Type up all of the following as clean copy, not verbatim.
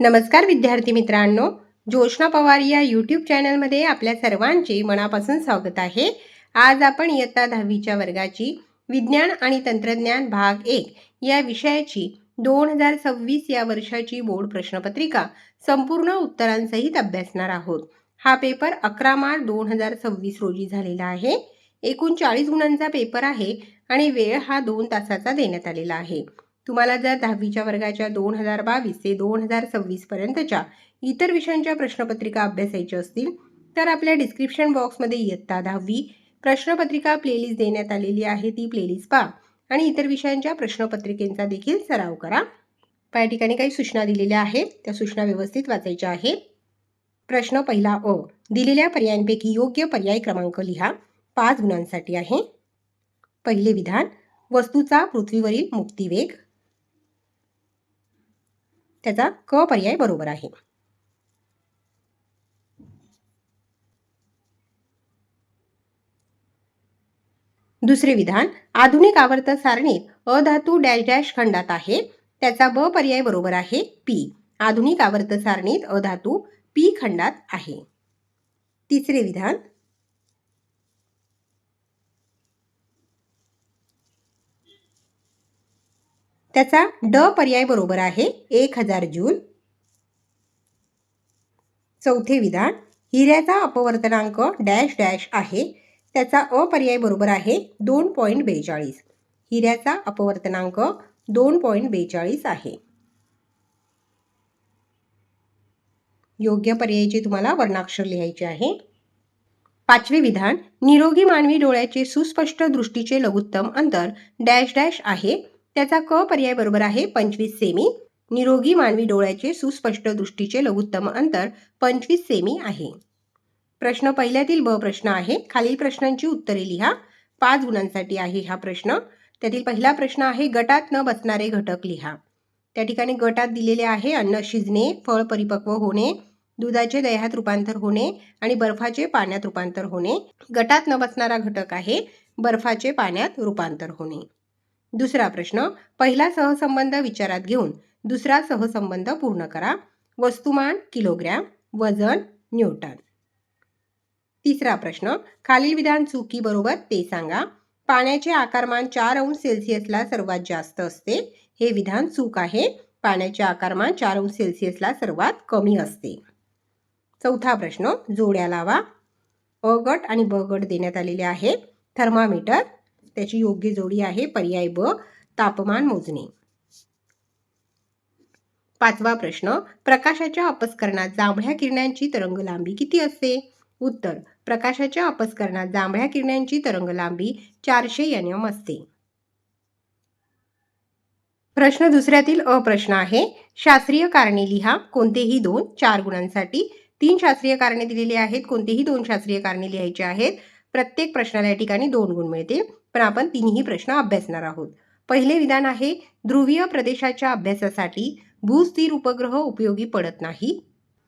नमस्कार विद्यार्थी मित्रांनो, जोशना पवार या यूट्यूब चॅनलमध्ये आपल्या सर्वांचे मनापासून स्वागत आहे। आज आपण इयत्ता 10वीच्या वर्गाची विज्ञान आणि तंत्रज्ञान भाग 1 या विषयाची 2026 या वर्षाची बोर्ड प्रश्नपत्रिका संपूर्ण उत्तरांसहित अभ्यासणार आहोत। हा पेपर 11 मार्च 2026 रोजी झालेला आहे। एकूण 40 गुणांचा पेपर आहे आणि वेळ हा 2 तासाचा देण्यात आलेला आहे। तुम्हाला जर 10वीच्या वर्गाच्या 2022 ते 2026 पर्यंतच्या इतर विषयांच्या प्रश्नपत्रिका अभ्यासायच्या असतील तर आपल्या डिस्क्रिप्शन बॉक्समध्ये इयत्ता 10वी प्रश्नपत्रिका प्लेलिस्ट देण्यात आलेली आहे। ती प्लेलिस्ट पहा आणि इतर विषयांच्या प्रश्नपत्रिकेचा देखील सराव करा। या ठिकाणी काही सूचना दिलेल्या आहेत, त्या सूचना व्यवस्थित वाचायच्या आहेत। प्रश्न पहिला अ, दिलेल्या पर्यायांपैकी योग्य पर्याय क्रमांक लिहा। 5 गुणांसाठी आहे। पहिले विधान, वस्तूचा पृथ्वीवरील मुक्तिवेग, त्याचा क पर्याय बरोबर आहे। दुसरे विधान, आधुनिक आवर्त सारणीत अधातू डॅश डॅश खंडात आहे, त्याचा ब पर्याय बरोबर आहे पी। आधुनिक आवर्त सारणीत अधातू पी खंडात आहे। तिसरे विधान, त्याचा ड पर्याय बरोबर आहे 1000 जूल। चौथे विधान, हिऱ्याचा अपवर्तनांक डॅश डॅश आहे, त्याचा अ पर्याय बरोबर आहे 2.42। हिऱ्याचा अपवर्तनांक 2.42 आहे। योग्य पर्यायाचे तुम्हाला वर्णाक्षर लिहायचे आहे। पाचवे विधान, निरोगी मानवी डोळ्याचे सुस्पष्ट दृष्टीचे लघुत्तम अंतर डॅश डॅश आहे, त्याचा क पर्याय बरोबर आहे 25 सेमी। निरोगी मानवी डोळ्याचे सुस्पष्ट दृष्टीचे लघुत्तम अंतर 25 सेमी आहे। प्रश्न पहिल्यातील ब प्रश्न आहे। खालील प्रश्नांची उत्तरे लिहा। 5 गुणांसाठी आहे हा प्रश्न। त्यातील पहिला प्रश्न आहे, गटात न बसणारे घटक लिहा। त्या ठिकाणी गटात दिलेले आहे अन्न शिजणे, फळ परिपक्व होणे, दुधाचे दह्यात रूपांतर होणे आणि बर्फाचे पाण्यात रूपांतर होणे। गटात न बसणारा घटक आहे बर्फाचे पाण्यात रूपांतर होणे। दुसरा प्रश्न, पहिला सहसंबंध विचारात घेऊन दुसरा सहसंबंध पूर्ण करा। वस्तुमान किलोग्रॅम, वजन न्यूटन। तिसरा प्रश्न, खालील विधान चुकी बरोबर ते सांगा। पाण्याचे आकारमान 4 अंश सेल्सिअसला सर्वात जास्त असते, हे विधान चूक आहे। पाण्याचे आकारमान 4 अंश सेल्सिअसला सर्वात कमी असते। चौथा प्रश्न, जोड्या लावा। अ गट आणि ब गट देण्यात आलेले आहे। थर्मामीटर, त्याची योग्य जोडी आहे पर्याय ब, तापमान मोजणे। पाचवा प्रश्न, प्रकाशाच्या अपस्करणात जांभळ्या किरणांची तरंगलांबी किती असते? उत्तर, प्रकाशाच्या अपस्करणात जांभळ्या किरणांची तरंगलांबी 400 nm असते। प्रश्न दुसऱ्यातील अ प्रश्न आहे, शास्त्रीय कारणे लिहा। कोणतेही 2, 4 गुणांसाठी 3 शास्त्रीय कारणे दिलेली आहेत, कोणतेही 2 शास्त्रीय कारणे लिहायचे आहेत। प्रत्येक प्रश्नाला या ठिकाणी 2 गुण मिळतील, पण आपण तिन्ही प्रश्न अभ्यासणार आहोत। पहिले विधान आहे, ध्रुवीय प्रदेशाच्या अभ्यासासाठी भूस्थिर उपग्रह उपयोगी पडत नाही।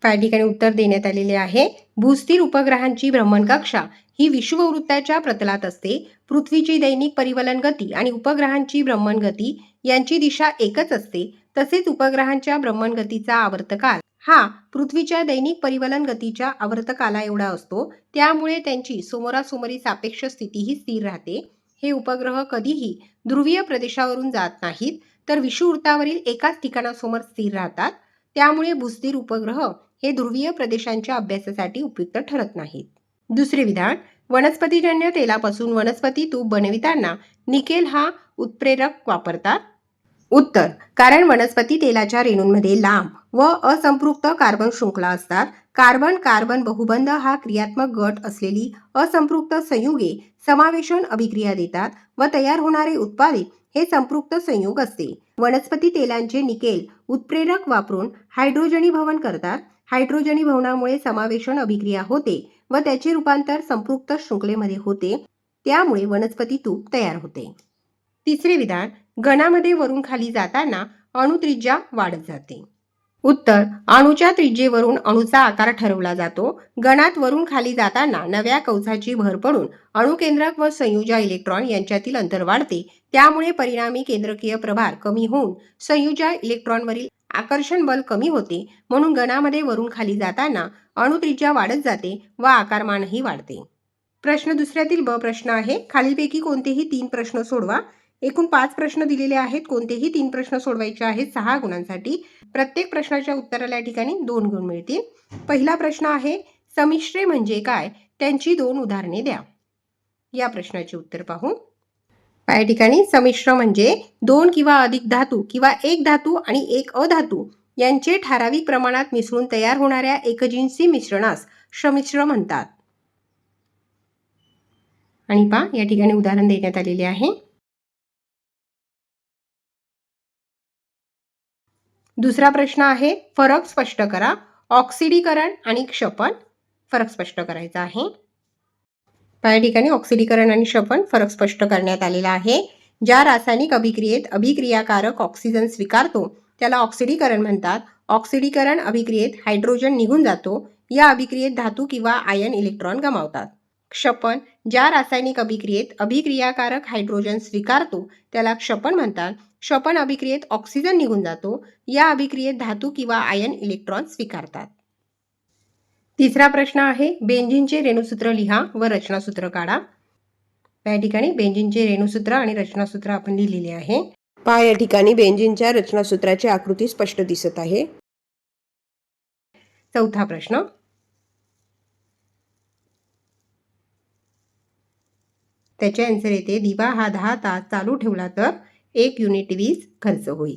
त्या ठिकाणी उत्तर देण्यात आलेले आहे, भूस्थिर उपग्रहांची भ्रमणकक्षा ही विषुववृत्ताच्या प्रतलात असते। पृथ्वीची दैनिक परिवलन गती आणि उपग्रहांची भ्रमण गती यांची दिशा एकच असते। तसेच उपग्रहांच्या भ्रमण गतीचा आवर्तकाल हा पृथ्वीच्या दैनिक परिवलन गतीच्या आवर्तकाला एवढा असतो, त्यामुळे त्यांची समोरासमोरी सापेक्ष स्थितीही स्थिर राहते। हे उपग्रह कधीही ध्रुवीय प्रदेशावरून जात नाहीत, तर विषुववृत्तावरील एकाच ठिकाणासमोर स्थिर राहतात। त्यामुळे भूस्थिर उपग्रह हे ध्रुवीय प्रदेशांच्या अभ्यासासाठी उपयुक्त ठरत नाहीत। दुसरे विधान, वनस्पतीजन्य तेलापासून वनस्पती तूप बनविताना निकेल हा उत्प्रेरक वापरतात। उत्तर, कारण वनस्पती तेलाच्या रेणूंमध्ये लांब व असंपृक्त कार्बन शृंखला असतात। कार्बन कार्बन बहुबंध हा क्रियात्मक गट असलेली असंपृक्त संयुगे समावेशन अभिक्रिया देतात व तयार होणारे उत्पादित हे संपृक्त संयुग असते। वनस्पती तेलांचे निकेल उत्प्रेरक वापरून हायड्रोजनीभवन करतात। हायड्रोजनीभवनामुळे समावेशन अभिक्रिया होते व त्याचे रूपांतर संपृक्त शृंखलेमध्ये होते, त्यामुळे वनस्पती तूप तयार होते। तिसरे विधान, घनामध्ये वरून खाली जाताना अणुत्रिज्या वाढत जाते। उत्तर, अणूच्या त्रिज्येवरून अणूचा आकार ठरवला जातो। गणात वरून खाली जाताना नव्या कवचाची भर पडून अणुकेंद्रक व संयुजा इलेक्ट्रॉन यांच्यातील अंतर वाढते, त्यामुळे परिणामी केंद्रकीय प्रभार कमी होऊन संयुजा इलेक्ट्रॉनवरील आकर्षण बल कमी होते, म्हणून गणामध्ये वरून खाली जाताना अणुत्रिज्या वाढत जाते व आकारमानही वाढते. प्रश्न दुसऱ्यातील ब प्रश्न आहे, खालीलपैकी कोणतेही 3 प्रश्न सोडवा. एकूण 5 प्रश्न दिलेले आहेत. कोणतेही 3 प्रश्न सोडवायचे आहेत 6 गुणांसाठी. प्रत्येक प्रश्नाच्या उत्तराला या ठिकाणी 2 गुण मिळतील. पहिला प्रश्न आहे, संमिश्रे म्हणजे काय? त्यांची 2 उदाहरणे द्या. या प्रश्नाचे उत्तर पाहू. या ठिकाणी संमिश्र म्हणजे 2 किंवा अधिक धातू किंवा एक धातू आणि एक अधातू यांचे ठराविक प्रमाणात मिसळून तयार होणाऱ्या एकजिन्सी मिश्रणास संमिश्र म्हणतात. आणि पहा या ठिकाणी उदाहरण देण्यात आलेले आहे. दुसरा प्रश्न आहे, फरक स्पष्ट करा. ऑक्सिडीकरण आणि क्षपन. फरक स्पष्ट करायचा आहे. या ठिकाणी ऑक्सिडीकरण आणि क्षपन फरक स्पष्ट करण्यात आलेला आहे. ज्या रासायनिक अभिक्रियेत अभिक्रियाकारक ऑक्सिजन स्वीकारतो त्याला ऑक्सिडीकरण म्हणतात. ऑक्सिडीकरण अभिक्रियेत हायड्रोजन निघून जातो. या अभिक्रियेत धातू किंवा आयन इलेक्ट्रॉन गमावतात. क्षपन ज्या रासायनिक अभिक्रियेत अभिक्रियाकारक हायड्रोजन स्वीकारतो त्याला क्षपन म्हणतात. क्षपन अभिक्रियेत ऑक्सिजन निघून जातो. या अभिक्रियेत धातू किंवा आयन इलेक्ट्रॉन स्वीकारतात. तिसरा प्रश्न आहे, बेंझिनचे रेणुसूत्र लिहा व रचनासूत्र काढा. या ठिकाणी बेंझिनचे रेणुसूत्र आणि रचनासूत्र आपण लिहिलेले आहे. पहा या ठिकाणी बेंझिनच्या रचनासूत्राची आकृती स्पष्ट दिसत आहे. चौथा प्रश्न, त्याचे आन्सर येते, दिवा हा 10 तास चालू ठेवला तर 1 युनिट वीज खर्च होईल.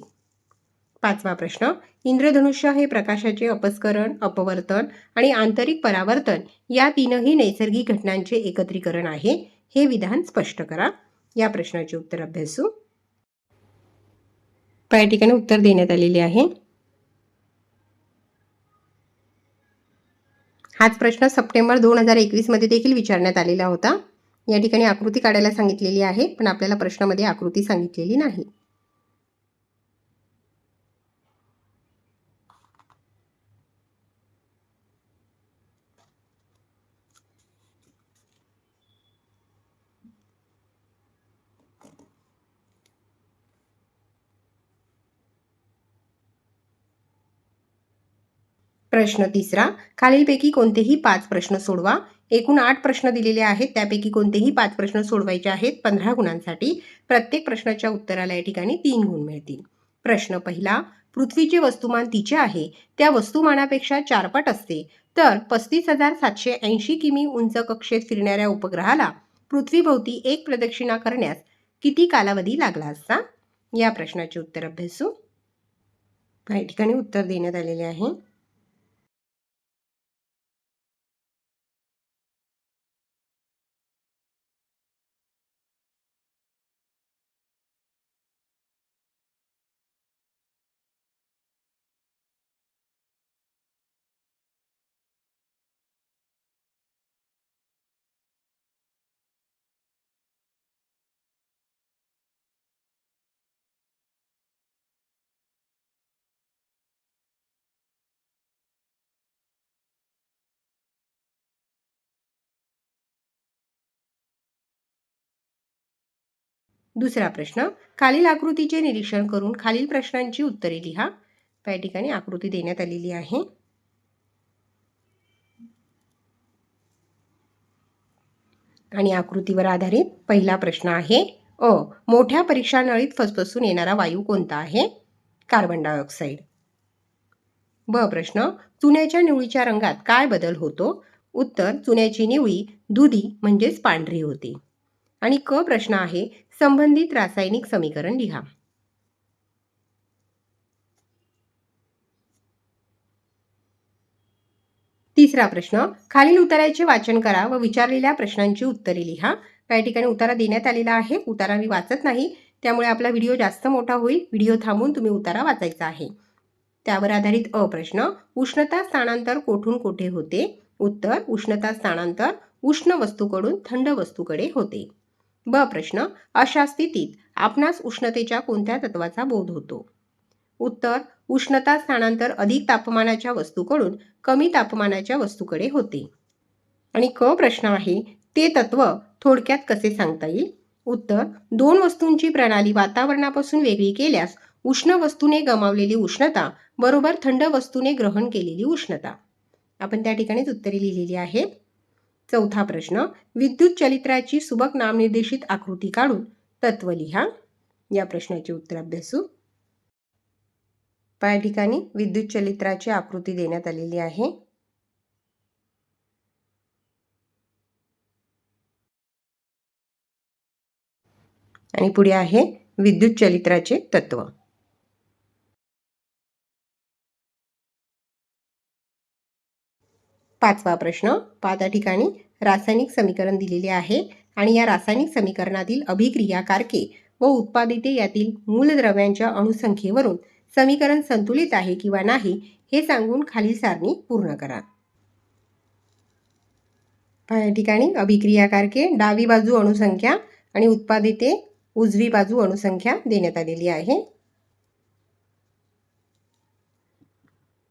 पाचवा प्रश्न, इंद्रधनुष्य हे प्रकाशाचे अपस्करण, अपवर्तन आणि आंतरिक परावर्तन या तीनही नैसर्गिक घटनांचे एकत्रीकरण आहे. हे विधान स्पष्ट करा. या प्रश्नाचे उत्तर अभ्यासू. या ठिकाणी उत्तर देण्यात आलेले आहे. हाच प्रश्न सप्टेंबर 2021 मध्ये देखील विचारण्यात आलेला होता. या ठिकाणी आकृती काढायला सांगितलेली आहे, पण आपल्याला प्रश्नामध्ये आकृती सांगितलेली नाही. प्रश्न तिसरा, खालीलपैकी कोणतेही 5 प्रश्न सोडवा. एकूण 8 प्रश्न दिलेले आहेत. त्यापैकी कोणतेही 5 प्रश्न सोडवायचे आहेत 15 गुणांसाठी. प्रत्येक प्रश्नाच्या उत्तराला या ठिकाणी 3 गुण मिळतील. प्रश्न पहिला, पृथ्वीचे वस्तुमान तिचे आहे त्या वस्तुमानापेक्षा 4 पट असते तर 35,780 किमी उंच कक्षेत फिरणाऱ्या उपग्रहाला पृथ्वीभोवती एक प्रदक्षिणा करण्यास किती कालावधी लागला असता? या प्रश्नाचे उत्तर अभ्यासू. या ठिकाणी उत्तर देण्यात आलेले आहे. दुसरा प्रश्न, खालील आकृतीचे निरीक्षण करून खालील प्रश्नांची उत्तरे लिहा. या ठिकाणी आकृती देण्यात आलेली आहे. आणि आकृतीवर आधारित पहिला प्रश्न आहे, मोठ्या परीक्षा नळीत फसफसून येणारा वायू कोणता आहे? Carbon dioxide. ब प्रश्न, चुन्याच्या निवळीच्या रंगात काय बदल होतो? उत्तर, चुन्याची निवळी दुधी म्हणजेच पांढरी होते. आणि क प्रश्न आहे, संबंधित रासायनिक समीकरण लिहा. तिसरा प्रश्न, खालील उताराचे वाचन करा व विचारलेल्या प्रश्नांची उत्तरे लिहा. या ठिकाणी उतारा देण्यात आलेला आहे. उतारा मी वाचत नाही, त्यामुळे आपला व्हिडिओ जास्त मोठा होईल. व्हिडिओ थांबून तुम्ही उतारा वाचायचा आहे. त्यावर आधारित अ प्रश्न, उष्णता स्थानांतर कोठून कोठे होते? उत्तर, उष्णता स्थानांतर उष्ण वस्तूकडून थंड वस्तूकडे होते. ब प्रश्न, अशा स्थितीत आपणास उष्णतेच्या कोणत्या तत्वाचा बोध होतो? उत्तर, उष्णता स्थानांतर अधिक तापमानाच्या वस्तूकडून कमी तापमानाच्या वस्तूकडे होते. आणि क प्रश्न आहे, ते तत्व थोडक्यात कसे सांगता येईल? उत्तर, दोन वस्तूंची प्रणाली वातावरणापासून वेगळी केल्यास उष्ण वस्तूने गमावलेली उष्णता बरोबर थंड वस्तूने ग्रहण केलेली उष्णता. आपण त्या ठिकाणीच उत्तरे लिहिलेली आहेत. चौथा प्रश्न, विद्युत चलित्राची सुबक नामनिर्देशित आकृती काढून तत्व लिहा. या प्रश्नाचे उत्तर अभ्यासू. या ठिकाणी विद्युत चलित्राची आकृती देण्यात आलेली आहे. आणि पुढे आहे विद्युत चलित्राचे तत्व. पाचवा प्रश्न, त्या ठिकाणी रासायनिक समीकरण दिलेले आहे आणि या रासायनिक समीकरणातील अभिक्रियाकारके व उत्पादिते यातील मूलद्रव्यांच्या अणुसंख्येवरून समीकरण संतुलित आहे किंवा नाही हे सांगून खालील सारणी पूर्ण करा. या ठिकाणी अभिक्रियाकारके डावी बाजू अणुसंख्या आणि उत्पादिते उजवी बाजू अणुसंख्या देण्यात आलेली आहे.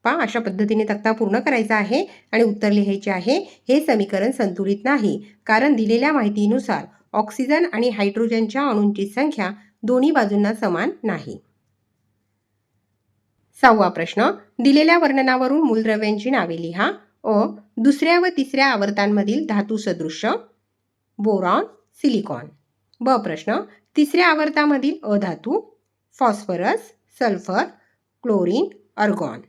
अशा पद्धतीने तक्ता पूर्ण करायचा आहे आणि उत्तर लिहायचे आहे. हे समीकरण संतुलित नाही कारण दिलेल्या माहितीनुसार ऑक्सिजन आणि हायड्रोजनच्या अणूंची संख्या दोन्ही बाजूंना समान नाही. सहावा प्रश्न, दिलेल्या वर्णनावरून मूलद्रव्यांची नावे लिहा. दुसऱ्या व तिसऱ्या आवर्तांमधील धातू सदृश्य बोरॉन, सिलिकॉन. ब प्रश्न, तिसऱ्या आवर्तामधील अधातू फॉस्फरस, सल्फर, क्लोरीन, अर्गॉन.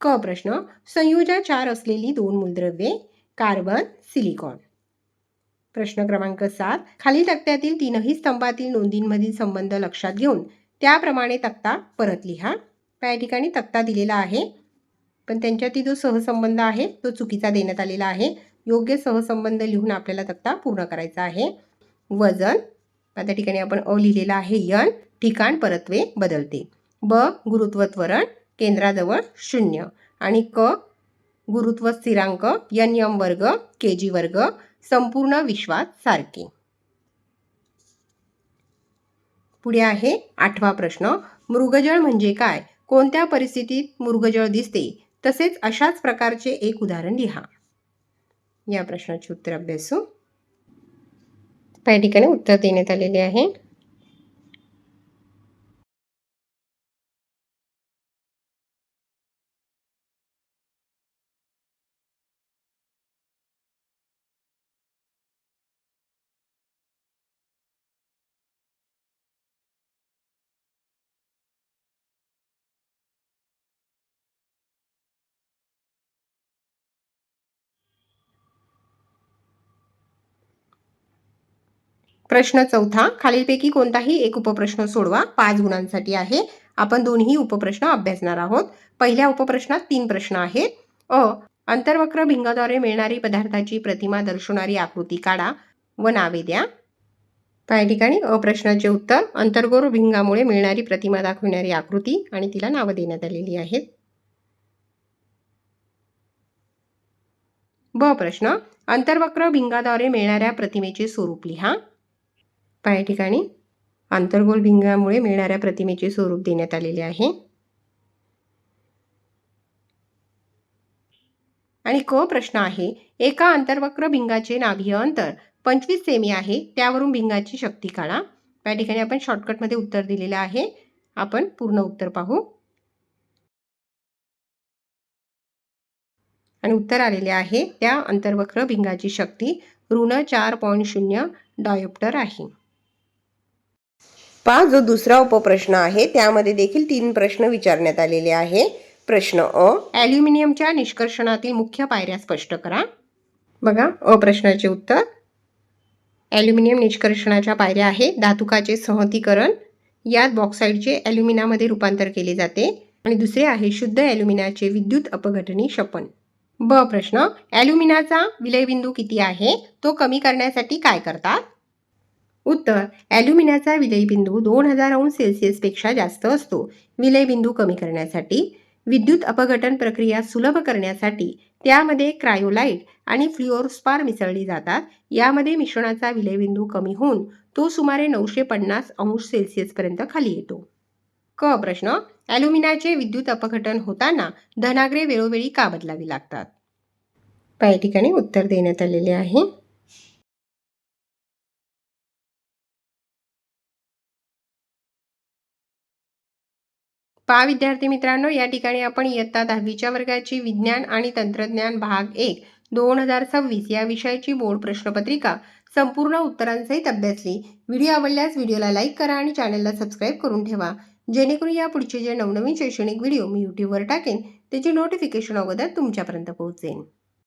क प्रश्न, संयोजन 4 असलेली दोन मूलद्रव्ये कार्बन, सिलिकॉन. प्रश्न क्रमांक 7, खालील तक्त्यातील तीनही स्तंभातील नोंदींमधील संबंध लक्षात घेऊन त्याप्रमाणे तक्ता परत लिहा. या ठिकाणी तक्ता दिलेला आहे पण त्यांच्यातील जो सहसंबंध आहे तो चुकीचा देण्यात आलेला आहे. योग्य सहसंबंध लिहून आपल्याला तक्ता पूर्ण करायचा आहे. वजन, त्या ठिकाणी आपण लिहिलेला आहे n, ठिकाण परत्वे बदलते. ब गुरुत्व त्वरण केंद्राजवळ 0 आणि क गुरुत्व स्थिरांक nm वर्ग kg वर्ग संपूर्ण विश्वात सारखे. पुढे आहे 8वा प्रश्न, मृगजळ म्हणजे काय, कोणत्या परिस्थितीत मृगजळ दिसते, तसेच अशाच प्रकारचे एक उदाहरण लिहा. या प्रश्नाचे उत्तर अभ्यासू. या ठिकाणी उत्तर देण्यात आलेले आहे. प्रश्न चौथा, खालीलपैकी कोणताही एक उपप्रश्न सोडवा. 5 गुणांसाठी आहे. आपण दोन्ही उपप्रश्न अभ्यासणार आहोत. पहिल्या उपप्रश्नात 3 प्रश्न आहेत. अंतर्वक्र भिंगाद्वारे मिळणारी पदार्थाची प्रतिमा दर्शवणारी आकृती काढा व नावे द्या. या ठिकाणी प्रश्नाचे उत्तर, अंतर्गोर भिंगामुळे मिळणारी प्रतिमा दाखवणारी आकृती आणि तिला नावं देण्यात आलेली आहेत. ब प्रश्न, अंतर्वक्र भिंगाद्वारे मिळणाऱ्या प्रतिमेचे स्वरूप लिहा. या ठिकाणी अंतर्गोल भिंगामुळे मिळणाऱ्या प्रतिमेचे स्वरूप देण्यात आलेले आहे. आणि क प्रश्न आहे, एका अंतर्वक्र भिंगाचे नाभीय अंतर 25 सेमी आहे, त्यावरून भिंगाची शक्ती काढा. या ठिकाणी आपण शॉर्टकटमध्ये उत्तर दिलेलं आहे. आपण पूर्ण उत्तर पाहू. आणि उत्तर आलेले आहे, त्या अंतर्वक्र भिंगाची शक्ती ऋण 4.0 डायोप्टर आहे. जो दुसरा उपप्रश्न आहे त्यामध्ये देखील 3 प्रश्न विचारण्यात आलेले आहे. प्रश्न ॲल्युमिनियमच्या निष्कर्षणातील मुख्य पायऱ्या स्पष्ट करा. बघा, प्रश्नाचे उत्तर, ॲल्युमिनियम निष्कर्षणाच्या पायऱ्या आहेत. धातुकाचे संहतीकरण, यात बॉक्साईडचे ॲल्युमिनामध्ये रूपांतर केले जाते. आणि दुसरे आहे शुद्ध ॲल्युमिनाचे विद्युत अपघटनी शपन. ब प्रश्न, ॲल्युमिनाचा विलयबिंदू किती आहे, तो कमी करण्यासाठी काय करतात. उत्तर, ॲल्युमिनाचा विलयबिंदू 2000 अंश सेल्सिअसपेक्षा जास्त असतो. विलयबिंदू कमी करण्यासाठी, विद्युत अपघटन प्रक्रिया सुलभ करण्यासाठी त्यामध्ये क्रायोलाइट आणि फ्ल्युओरस्पार मिसळली जातात. यामध्ये मिश्रणाचा विलयबिंदू कमी होऊन तो सुमारे 950 अंश सेल्सिअसपर्यंत खाली येतो. क प्रश्न, ॲल्युमिनाचे विद्युत अपघटन होताना धनाग्रे वेळोवेळी का बदलावी लागतात. या ठिकाणी उत्तर देण्यात आलेले आहे. पहा विद्यार्थी मित्रांनो, या ठिकाणी आपण इयत्ता 10वीच्या वर्गाची विज्ञान आणि तंत्रज्ञान भाग 1 2026 या विषयाची बोर्ड प्रश्नपत्रिका संपूर्ण उत्तरांसहित अभ्यासली. व्हिडिओ आवडल्यास व्हिडिओला लाईक करा आणि चॅनलला सबस्क्राईब करून ठेवा, जेणेकरून या पुढचे जे नवनवीन शैक्षणिक व्हिडिओ मी यूट्यूबवर टाकेन त्याची नोटिफिकेशन अगोदर तुमच्यापर्यंत पोहोचेल.